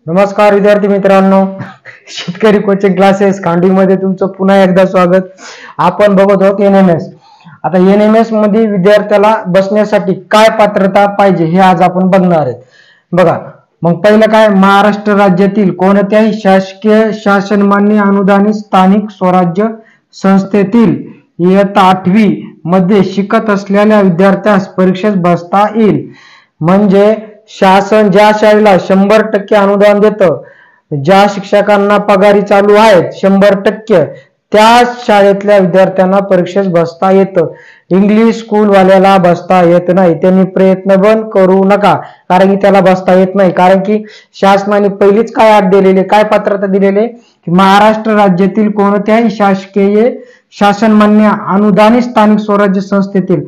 नमस्कार विद्यार्थी मित्रांनो, शेतकरी कोचिंग क्लासेस मध्ये तुमचं पुन्हा एकदा स्वागत. आपण बघत आहोत एनएमएस. आता एनएमएस मध्ये विद्यार्थ्याला बसण्यासाठी काय पात्रता पाहिजे हे आज आपण बघणार आहेत. बघा, मग पहिलं काय, महाराष्ट्र राज्यातील कोणत्याही शासकीय शासनमान्य अनुदानित स्थानिक स्वराज्य संस्थेतील इयत्ता 8वी मध्ये शिकत असलेल्या विद्यार्थ्यास परीक्षेस बसता येईल. म्हणजे शासन ज्या शाळेला 100% अनुदान देतं, ज्या शिक्षकांना पगारी चालू आहेत 100%, त्या शाळेतल्या विद्यार्थ्यांना परीक्षेस बसता येतं. इंग्लिश स्कूल वाल्याला बसता येत नाही. त्यांनी प्रयत्न पण करू नका, कारण की त्याला बसता येत नाही. कारण की शासनाने पहिलीच काय अट दिलेली, काय पात्रता दिलेली की महाराष्ट्र राज्यातील कोणत्याही शासकीय शासनमान्य अनुदानित स्थानिक स्वराज्य संस्थेतील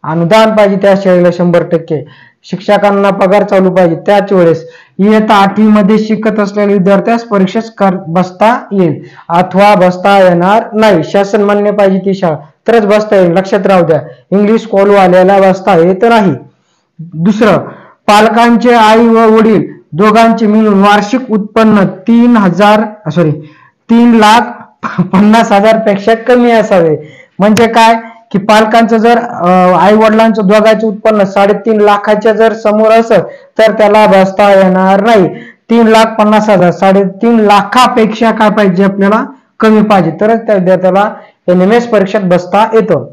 अनुदान पाहिजे त्या शाळेला 100%, शिक्षकांना पगार चालू पाहिजे. त्याच वेळेस इयत्ता 8वी मध्ये शिकत असलेल्या विद्यार्थ्यास परीक्षेस बसता येईल अथवा बसता येणार नाही. शासन मान्य पाहिजे ती शाळा तरच बसता येईल, लक्षात राहू द्या. इंग्लिश स्कूल वाल्याला बसता येत नाही. दुसरं, पालकांचे आई व वडील दोघांचे मिळून वार्षिक उत्पन्न 3,50,000 पेक्षा कमी असावे. म्हणजे काय की पालकांचं जर आई वडिलांचं दोघांचे उत्पन्न 3.5 लाखाच्या जर समोर असेल तर त्याला बसता येणार नाही. 3,50,000 3.5 लाखापेक्षा काय पाहिजे, आपल्याला कमी पाहिजे, तरच त्या विद्यार्थ्याला एनएमएस परीक्षेत बसता येतं.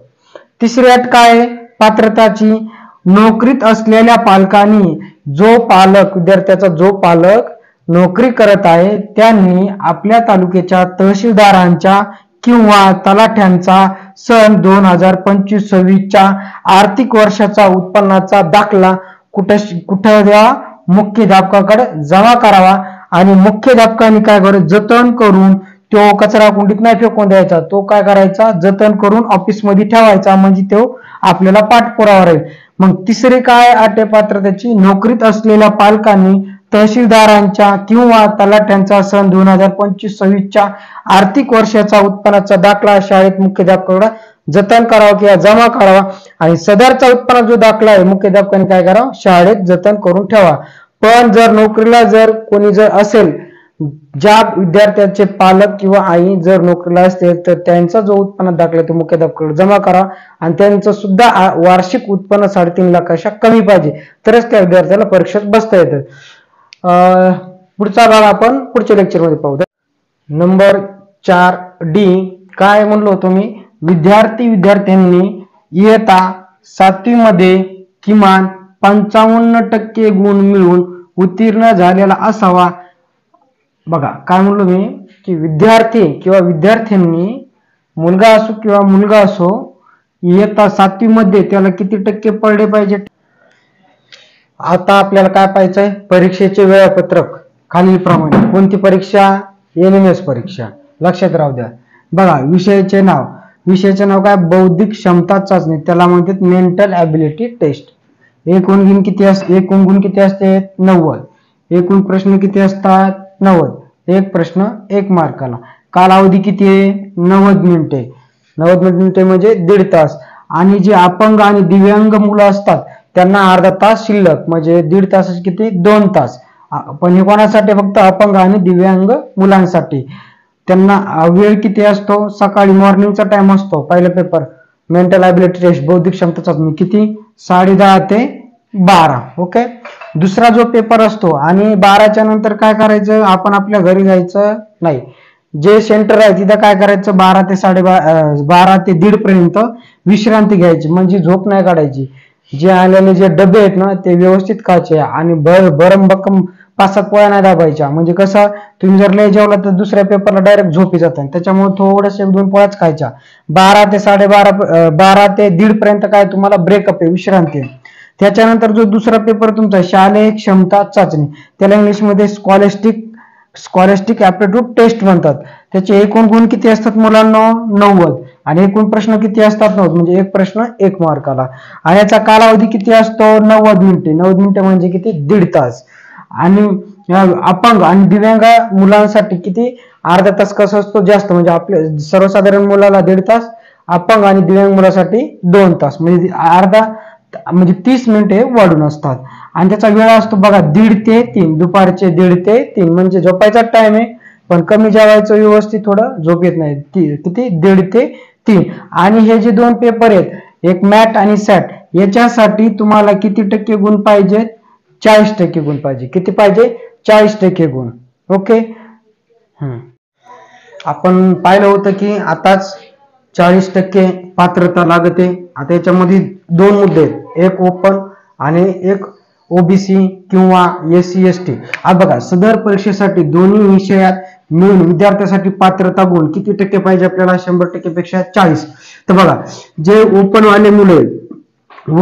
तिसरी अट काय पात्रताची, नोकरीत असलेल्या पालकांनी विद्यार्थ्याचा जो पालक नोकरी करत आहे त्यांनी आपल्या तालुक्याच्या तहसीलदारांच्या किंवा तलाठ्यांचा सन 2025-26च्या आर्थिक वर्षाचा उत्पन्नाचा दाखला कुठल्या मुख्याध्यापकाकडे जमा करावा आणि मुख्याध्यापकांनी काय करायचं, जतन करून तो कचरा कुंडीत नाही फेकून द्यायचा. तो काय करायचा, जतन करून ऑफिस मध्ये ठेवायचा, म्हणजे तो आपल्याला पाठपुरावा राहील. मग तिसरी काय अट पात्रतेची, नोकरीत असलेल्या पालकांनी तहसीलदारांच्या किंवा तलाठ्यांचा सन 2025-26च्या आर्थिक वर्षाचा उत्पन्नाचा दाखला शाळेत मुख्याध्यापकाकडे जतन करावा किंवा जमा करावा आणि सदरचा उत्पन्न जो दाखला आहे मुख्याध्यापकाने काय करावं, शाळेत जतन करून ठेवा. पण जर नोकरीला जर कोणी जर असेल, ज्या विद्यार्थ्यांचे पालक किंवा आई जर नोकरीला असतील तर त्यांचा जो उत्पन्न दाखला तो मुख्याध्यापकाकडे जमा करा आणि त्यांचं सुद्धा वार्षिक उत्पन्न 3.5 लाखापेक्षा कमी पाहिजे, तरच त्या विद्यार्थ्याला परीक्षेत बसता येतं. पुढचा भाग आपण पुढच्या लेक्चर मध्ये पाहू. नंबर 4D काय म्हणलो होतो मी, विद्यार्थ्यांनी इयत्ता 7वी मध्ये किमान 55% गुण मिळवून उत्तीर्ण झालेला असावा. बघा काय म्हणलो मी की विद्यार्थी किंवा विद्यार्थ्यांनी, मुलगा असो किंवा मुलगा असो, इयत्ता 7वी मध्ये त्याला किती टक्के पडले पाहिजे. आता आपल्याला काय पाहिजे, परीक्षेचे वेळापत्रक खालीलप्रमाणे. कोणती परीक्षा, एनएमएस परीक्षा, लक्षात राहू द्या. बघा, विषयाचे नाव काय, बौद्धिक क्षमता चाचणी, त्याला म्हणतात मेंटल ॲबिलिटी टेस्ट. एकूण गुण किती असते, 90. एकूण प्रश्न किती असतात, 90. एक प्रश्न 1 मार्काला. कालावधी किती आहे, 90 मिनिटे. 90 मिनिटे म्हणजे 1.5 तास. आणि जे अपंग आणि दिव्यांग मुलं असतात त्यांना अर्धा तास शिल्लक, म्हणजे 1.5 तासाचे किती, 2 तास. पण हे कोणासाठी, फक्त अपंग आणि दिव्यांग मुलांसाठी. त्यांना वेळ किती असतो, सकाळी मॉर्निंगचा टाइम असतो. पहिला पेपर मेंटल ॲबिलिटी टेस्ट बौद्धिक क्षमता चाचणी किती, 10:30 ते 12. ओके. दुसरा जो पेपर असतो आणि 12च्या नंतर काय करायचं, आपण आपल्या घरी जायचं नाही. जे सेंटर आहे तिथं काय करायचं, 12 ते 1:30 पर्यंत विश्रांती घ्यायची, म्हणजे झोप नाही काढायची. जे आलेले जे डबे आहेत ना ते व्यवस्थित खायचे आणि भरम 5-7 पोळ्या नाही दाबायच्या. म्हणजे कसं, तुम्ही जर लय जेवला तर दुसऱ्या पेपरला डायरेक्ट झोपी जातात. त्याच्यामुळे थोडस 1-2 पोळ्याच खायच्या. 12 ते 1:30 पर्यंत काय तुम्हाला ब्रेकअप आहे, विश्रांती. त्याच्यानंतर जो दुसरा पेपर तुमचा शालेय क्षमता चाचणी, त्याला इंग्लिशमध्ये स्कॉलेस्टिक ॲप्टिट्यूड टेस्ट म्हणतात. त्याचे एकूण गुण किती असतात मुलांना, 90. आणि एकूण प्रश्न किती असतात, 90. म्हणजे एक प्रश्न 1 मार्काला. आणि याचा कालावधी किती असतो, 90 मिनिटे. 90 मिनिटे म्हणजे किती, 1.5 तास. आणि अपंग आणि दिव्यांग मुलांसाठी किती, अर्धा तास. कसं असतो, जास्त, म्हणजे आपल्या सर्वसाधारण मुलाला 1.5 तास, अपंग आणि दिव्यांग मुलासाठी 2 तास, म्हणजे 30 मिनिटे वाढून असतात. आणि त्याचा वेळ असतो बघा 1:30 ते 3, दुपारचे 1:30 ते 3, म्हणजे झोपायचा टाइम आहे, पण कमी जेवायचं व्यवस्थित, थोडं झोप येत नाही. किती 1:30 ते 3. आणि हे जे 2 पेपर आहेत, एक मॅट आणि सॅट, याच्यासाठी तुम्हाला किती टक्के गुण पाहिजे? 40% गुण पाहिजे. किती पाहिजे? 40% गुण. ओके. आपण पाहिलं होतं की आताच 40% पात्रता लागते. आता याच्यामध्ये 2 मुद्दे आहेत, एक ओपन आणि एक ओबीसी किंवा SC ST. आता बघा, सदर परीक्षेसाठी दोन्ही विषयात मिळून विद्यार्थ्यासाठी पात्रता गुण किती टक्के पाहिजे आपल्याला? 100% पेक्षा 40. तर बघा, जे ओपन वाले मुले,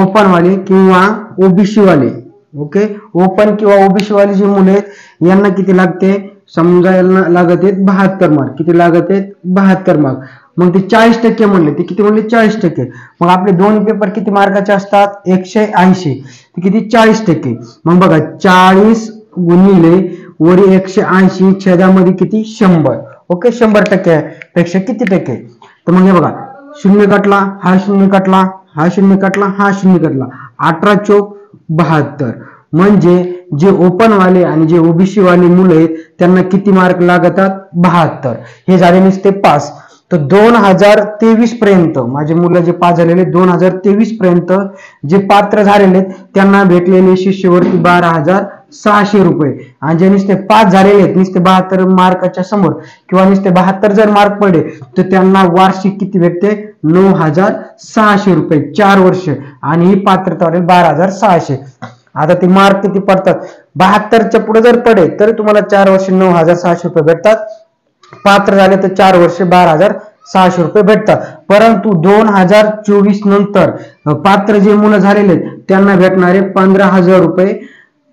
ओपन वाले किंवा ओबीसी वाले, ओके, ओपन किंवा ओबीसी वाले जे मुले आहेत यांना किती लागते? समजा यांना लागत आहेत 72 मार्क. किती लागत आहेत? 72 मार्क. मग ते 40% म्हणले, ते किती म्हणले? 40%. मग आपले 2 पेपर किती मार्काचे असतात? 180. ते किती? 40%. मग बघा, 40 गुणिले वरी 180 छेदामध्ये किती? 100. ओके, 100% पेक्षा किती टक्के? तर मग हे बघा, 0 कटला, हा 0 कटला, हा 0 कटला, हा 0 कटला, 18 चौक 72. म्हणजे जे ओपन वाले आणि जे ओबीसी वाले मुलं आहेत त्यांना किती मार्क लागतात? 72. हे झाले नुसते पास. तर 2023 पर्यंत माझे मुलं जे पास झालेले, 2023 पर्यंत जे पात्र झालेले त्यांना भेटलेले शिष्यवृत्ती 12,600 रुपये. आणि जे नुसते पास झालेले आहेत, नुसते 72 मार्काच्या समोर किंवा नुसते 72 जर मार्क पडले तर त्यांना वार्षिक किती भेटते? 9,600 रुपये 4 वर्ष. आणि ही पात्रता 12,600. आता ते मार्क किती पडतात? 72च्या पुढे जर पडे तर तुम्हाला 4 वर्ष 9,600 रुपये भेटतात. पात्र झाले तर 4 वर्ष 12,600 रुपये भेटतात. परंतु 2024 नंतर पात्र जे मुलं झालेले त्यांना भेटणारे 15,000 रुपये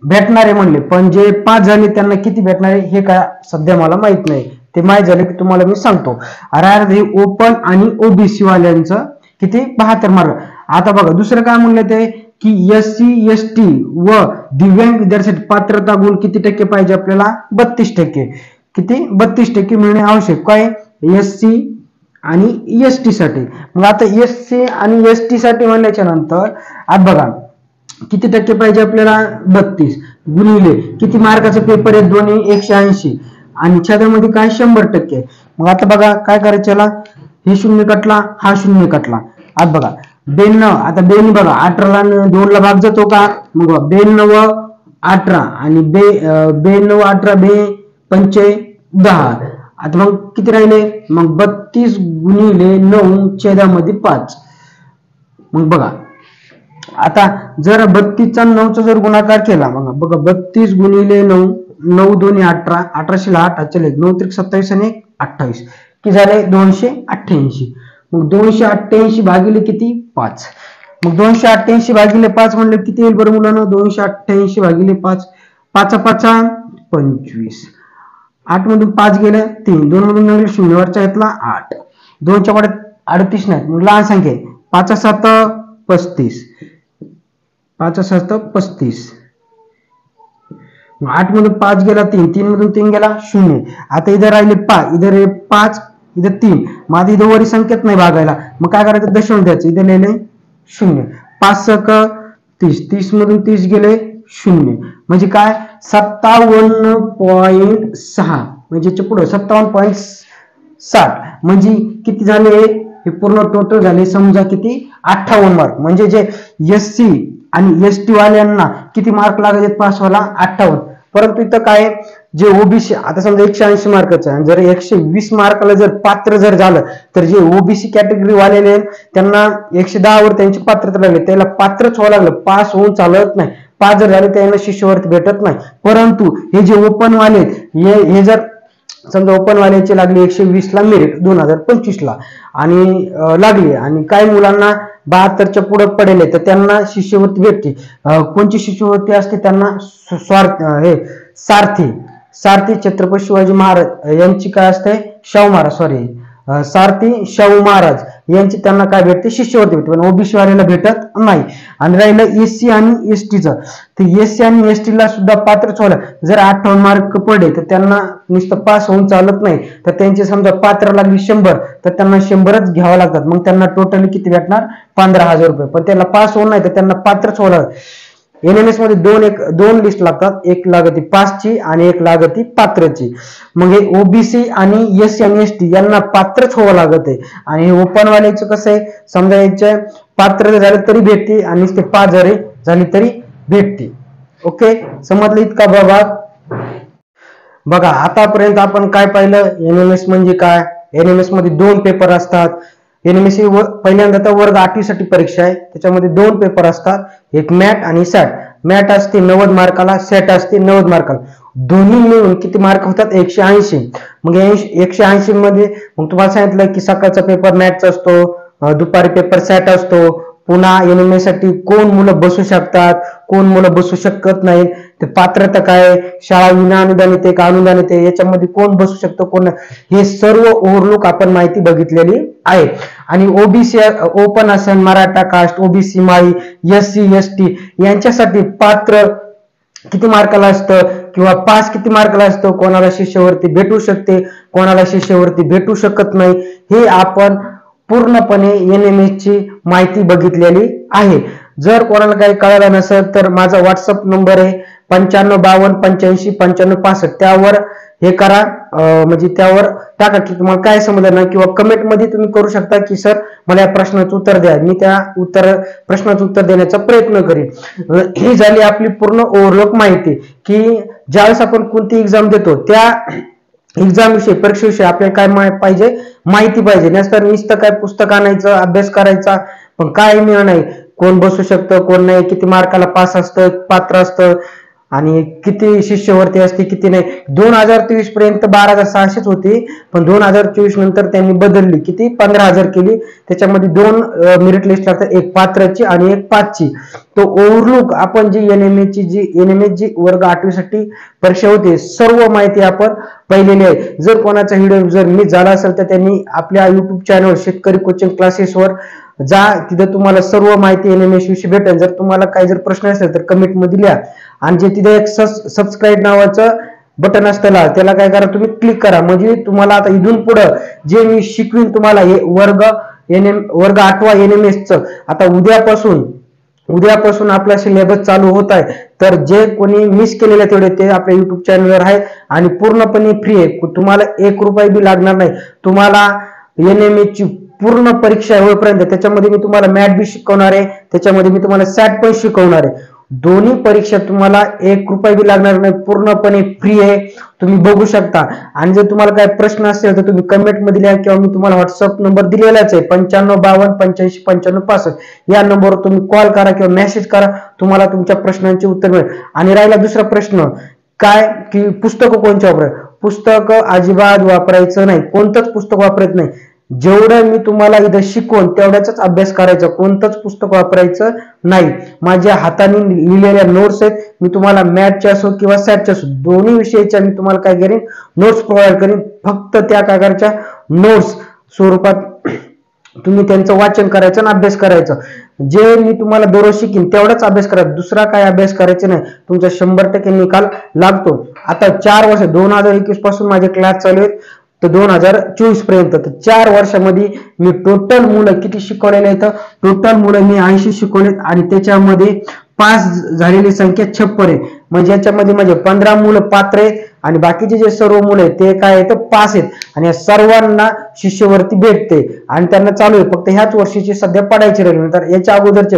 भेटणारे म्हणले, पण जे पास झाले त्यांना किती भेटणारे हे काय सध्या मला माहित नाही. ते माहित झाले की तुम्हाला मी सांगतो. अरे ओपन आणि ओबीसी वाल्यांचं किती? 72 मार्क. आता बघा, दुसरं काय म्हणलं ते की SC ST व दिव्यांग विद्यार्थ्यांसाठी पात्रता गुण किती टक्के पाहिजे आपल्याला? 32%. किती? 32% मिळणे आवश्यक. काय? SC आणि ST साठी. मग आता SC आणि ST साठी म्हणल्याच्या नंतर आता बघा, किती टक्के पाहिजे आपल्याला? 32 गुणिले किती मार्काचे पेपर आहेत? दोन्ही 180 आणि छेदामध्ये काय? 100%. मग आता बघा काय करायचं याला, हे 0 कटला, हा 0 कटला. आता बघा 92, आता 92 बघा 18ला 2 ला भाग जातो का? मग 92 18 आणि 92 18 5 10. आता मग किती राहिले? मग 32 गुणिले 9 छेदामध्ये 5. मग बघा, आता जर 32चा 9चा जर गुणाकार केला, मग बघा 32 गुणिले 9, 9 2 18, 18 8 चले 9 त्रिक 27 आणि 28 किती झाले? 288. मग 288 भागिले किती? 5. मग 288 भागिले 5 म्हणले किती येईल बरं मुलांना? 288 भागिले 5, 5 5 25. 8 मधून 5 गेले 3, 2 मधून निघाले 0, वरच्या घेतला 8, 2च्या कडे 38 नाही, मग लहान संख्या 5 7 35, 5 7 35. 8 मधून 5 गेला 3, 3 मधून 3 गेला 0. आता इधर राहिले 5, इधर 5, इधर 3. मग इधर वरी संख्येत नाही भागायला, मग काय करायचं? दशांश द्यायचं. इधर लिहिले 0. 5 6 30, 30 मधून 30 गेले 0. म्हणजे काय? 57.6. म्हणजे पुढे 57.60. म्हणजे किती झाले? हे पूर्ण टोटल झाले समजा किती? 58 मार्क. म्हणजे जे SC आणि ST वाल्यांना किती मार्क लागत पास व्हायला? 58. परंतु इथं काय, जे ओबीसी, आता समजा 180 मार्काचं आहे, जर 120 मार्काला जर पात्र जर झालं तर जे ओबीसी कॅटेगरी वालेले त्यांना 110 वर त्यांची पात्रता लागली, त्याला पात्रच व्हावं लागलं, पास होऊन चालत नाही. पास जर झाले त्यांना शिष्यवृत्ती भेटत नाही. परंतु हे जे ओपन वाले हे जर समजा ओपन वाल्याची लागली 120 ला मेरिट 2025 ला आणि लागली, आणि काही मुलांना 72च्या पुढे पडेल तर त्यांना शिष्यवृत्ती भेटते. कोणची शिष्यवृत्ती असते? त्यांना सारथी छत्रपती शिवाजी महाराज यांची काय असते? शाहू महाराज, सारथी शाहू महाराज यांची त्यांना काय भेटते? शिष्यवृत्ती भेटते. पण ओबीसी वाल्याला भेटत नाही. आणि राहिलं SC आणि STचं, तर SC आणि ST ला सुद्धा पात्रच व्हायला जर 58 मार्क पडले तर त्यांना नुसतं पास होऊन चालत नाही. तर त्यांची समजा पात्र लागली 100 तर त्यांना 100च घ्यावं लागतात. मग त्यांना टोटली किती भेटणार? 15,000 रुपये. पण त्यांना पास होऊन नाही तर त्यांना पात्रच व्हावं लागतं. एनएमएस मध्ये दोन लिस्ट लागतात, एक लागती पासची आणि एक लागती पात्रची. मग हे ओबीसी आणि एससी आणि एसटी यांना पात्रच व्हावं लागत आहे. आणि हे ओपन वाल्याचं कसं आहे, समजा याच्या पात्र झाले तरी भेटते आणि ते पास झाली तरी भेटते. ओके, समजलं इतका भाग? बघा आतापर्यंत आपण काय पाहिलं, एनएमएस म्हणजे काय. एनएमएस मध्ये 2 पेपर असतात. एनएमएस पहिल्यांदा तर वर्ग 8 साठी परीक्षा आहे, त्याच्यामध्ये 2 पेपर असतात, एक मॅट आणि सॅट. मॅट असते 90 मार्काला, सॅट असते 90 मार्काला. दोन्ही मिळून किती मार्क होतात, 180. मग 180 मध्ये मग तुम्हाला सांगितलं की सकाळचा पेपर मॅथचा असतो, दुपारी पेपर सॅट असतो. पुन्हा एनएमएस साठी कोण मुलं बसू शकतात, कोण मुलं बसू शकत नाहीत, ते पात्रता काय, शाळा विना अनुदानित आहे का अनुदानित आहे, याच्यामध्ये कोण बसू शकतं कोण, हे सर्व ओव्हरलुक आपण माहिती बघितलेली आहे. आणि ओबीसी ओपन असेल, मराठा कास्ट, ओबीसी माळी, एससी एसटी यांच्यासाठी पात्र किती मार्काला असतं किंवा पास किती मार्काला असतं, कोणाला शिष्यवृत्ती भेटू शकते, कोणाला शिष्यवृत्ती भेटू शकत नाही, हे आपण पूर्णपणे एनएमएस ची माहिती बघितलेली आहे. जर कोणाला काही कळालं नसेल तर माझा व्हॉट्सअप नंबर आहे 9552855565. त्यावर हे करा, म्हणजे त्यावर टाका की तुम्हाला काय समजलं नाही, किंवा कमेंट मध्ये तुम्ही करू शकता की सर मला या प्रश्नाचं उत्तर द्या, मी त्या प्रश्नाचं उत्तर देण्याचा प्रयत्न करीन. ही झाली आपली पूर्ण ओव्हरलुक माहिती की ज्यावेळेस आपण कोणती एक्झाम देतो त्या एक्झाम विषयी, परीक्षेविषयी आपल्याला काय पाहिजे, माहिती पाहिजे. नसतं नुसतं काय पुस्तक आणायचं, अभ्यास करायचा, पण काय मिळणार नाही, कोण बसू शकतं कोण नाही, किती मार्काला पास असतं, पात्र असतं, आणि किती शिष्यवृत्ती असते किती नाही. 2023 पर्यंत 12,600 होती, पण 2024 नंतर त्यांनी बदलली, किती 15,000 केली. त्याच्यामध्ये 2 मेरिट लिस्ट लागतात, एक पात्रची आणि एक पासची. तो ओव्हरलुक आपण जी एनएमएस जी वर्ग 8 साठी परीक्षा होते सर्व माहिती आपण पाहिलेली आहे. जर कोणाचा व्हिडिओ जर मिस झाला असेल तर त्यांनी आपल्या युट्यूब चॅनल शेतकरी कोचिंग क्लासेसवर जा, तिथे तुम्हाला सर्व माहिती एनएमएस विषयी भेटेल. जर तुम्हाला काही जर प्रश्न असेल तर कमेंट मध्ये लिहा, आणि जे तिथे एक सबस्क्राईब नावाचं बटन असतं त्याला काय करा, तुम्ही क्लिक करा. म्हणजे तुम्हाला आता इथून पुढे जे मी शिकवीन तुम्हाला हे वर्ग 8 एनएमएसचं आता उद्यापासून आपला सिलेबस चालू होत आहे. तर जे कोणी मिस केलेले तेवढे ते आपल्या युट्यूब चॅनलवर आहे आणि पूर्णपणे फ्री आहे. तुम्हाला 1 रुपया बी लागणार नाही. तुम्हाला एनएमएस ची पूर्ण परीक्षा होईपर्यंत त्याच्यामध्ये मी तुम्हाला मॅथ बी शिकवणार आहे, त्याच्यामध्ये मी तुम्हाला सॅट पण शिकवणार आहे. दोन्ही परीक्षा तुम्हाला 1 रुपया बी लागणार नाही, पूर्णपणे फ्री आहे, तुम्ही बघू शकता. आणि जर तुम्हाला काही प्रश्न असेल तर तुम्ही कमेंट मध्ये लिहा, किंवा मी तुम्हाला व्हॉट्सअप नंबर दिलेलाच आहे 9552855565. या नंबरवर तुम्ही कॉल करा किंवा मेसेज करा, तुम्हाला तुमच्या प्रश्नांचे उत्तर मिळेल. आणि राहिला दुसरा प्रश्न काय की पुस्तकं कोणते वापरायचं, पुस्तकं अजिबात वापरायचं नाही, कोणतंच पुस्तक वापरायचं नाही. जेवढं मी तुम्हाला इथं शिकवून तेवढ्याच अभ्यास करायचा, कोणतंच पुस्तक वापरायचं नाही. माझ्या हाताने लिहिलेल्या नोट्स आहेत, मी तुम्हाला मॅथच्या असो किंवा सॅटच्या असो दोन्ही विषयाच्या मी तुम्हाला काय करीन, नोट्स प्रोव्हाइड करीन. फक्त त्या कागदच्या नोट्स स्वरूपात तुम्ही त्यांचं वाचन करायचं आणि अभ्यास करायचा. जे मी तुम्हाला दररोज शिकीन तेवढाच अभ्यास करायचा, दुसरा काय अभ्यास करायचा नाही. तुमचा 100% निकाल लागतो. आता 4 वर्ष 2021 पासून माझे क्लास चालू आहेत तर 2024 पर्यंत, तर 4 वर्षामध्ये मी टोटल मुलं किती शिकवलेले आहेत, टोटल मुलं मी 80 शिकवलेत आणि त्याच्यामध्ये पास झालेली संख्या 56 आहे. म्हणजे याच्यामध्ये माझे 15 मुलं पात्र आहेत आणि बाकीचे जे सर्व मुलं आहेत ते काय आहेत, पास आहेत. आणि या सर्वांना शिष्यवृत्ती भेटते आणि त्यांना चालू आहे. फक्त ह्याच वर्षीची सध्या पडायची राहिली, नंतर याच्या अगोदरचे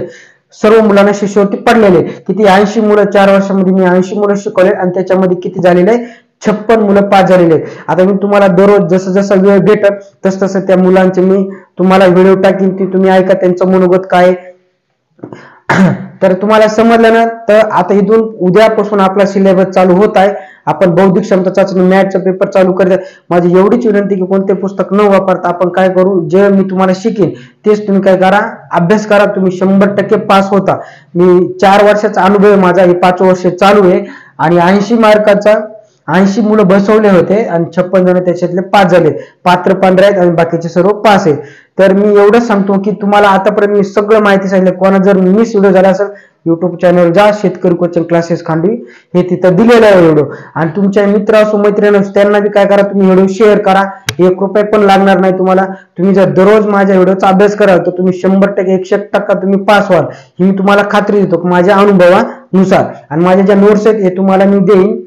सर्व मुलांना शिष्यवृत्ती पडलेले. किती 80 मुलं 4 वर्षामध्ये मी 80 मुलं शिकवले आणि त्याच्यामध्ये किती झालेले आहे, 56 मुलं पास झालेले आहेत. आता मी तुम्हाला दररोज जसं जसं वेळ भेटत तसं त्या मुलांचे मी तुम्हाला व्हिडिओ टाकीन, ती तुम्ही ऐका त्यांचं मनोगत काय. तर तुम्हाला समजलं ना, तर आता इथून उद्यापासून आपला सिलेबस चालू होत आहे. आपण बौद्धिक क्षमता चाचणी मॅथचा पेपर चालू करत. माझी एवढीच विनंती की कोणते पुस्तक न वापरता आपण काय करू, जे मी तुम्हाला शिकेन तेच तुम्ही काय करा, अभ्यास करा, तुम्ही 100% पास होता. मी 4 वर्षाचा अनुभव आहे माझा, हे 5 वर्ष चालू आहे आणि 80 मार्काचा 80 मुलं बसवले होते आणि 56 जण त्याच्यातले पास झाले. पात्र 15 आहेत आणि बाकीचे सर्व पास आहेत. तर मी एवढंच सांगतो की तुम्हाला आतापर्यंत मी सगळं माहिती सांगितलं. कोणा जर मिस व्हिडिओ झाला असेल युट्यूब चॅनल जा, शेतकरी कोचिंग क्लासेस खांडवी, हे तिथं दिलेलं आहे व्हिडिओ. आणि तुमच्या मित्र असो मैत्रिणी असो त्यांना बी काय करा, तुम्ही व्हिडिओ शेअर करा 1 रुपये पण लागणार नाही तुम्हाला. तुम्ही जर दररोज माझ्या व्हिडिओचा अभ्यास कराल तर तुम्ही 100% 100% तुम्ही पास व्हाल, ही मी तुम्हाला खात्री देतो माझ्या अनुभवानुसार. आणि माझ्या ज्या नोट्स आहेत हे तुम्हाला मी देईन,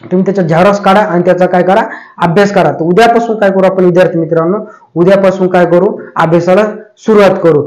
तुम्ही त्याचा झेरॉक्स काढा आणि त्याचा काय करा, अभ्यास करा. तर उद्यापासून काय करू आपण विद्यार्थी मित्रांनो, उद्यापासून काय करू, अभ्यासाला सुरुवात करू.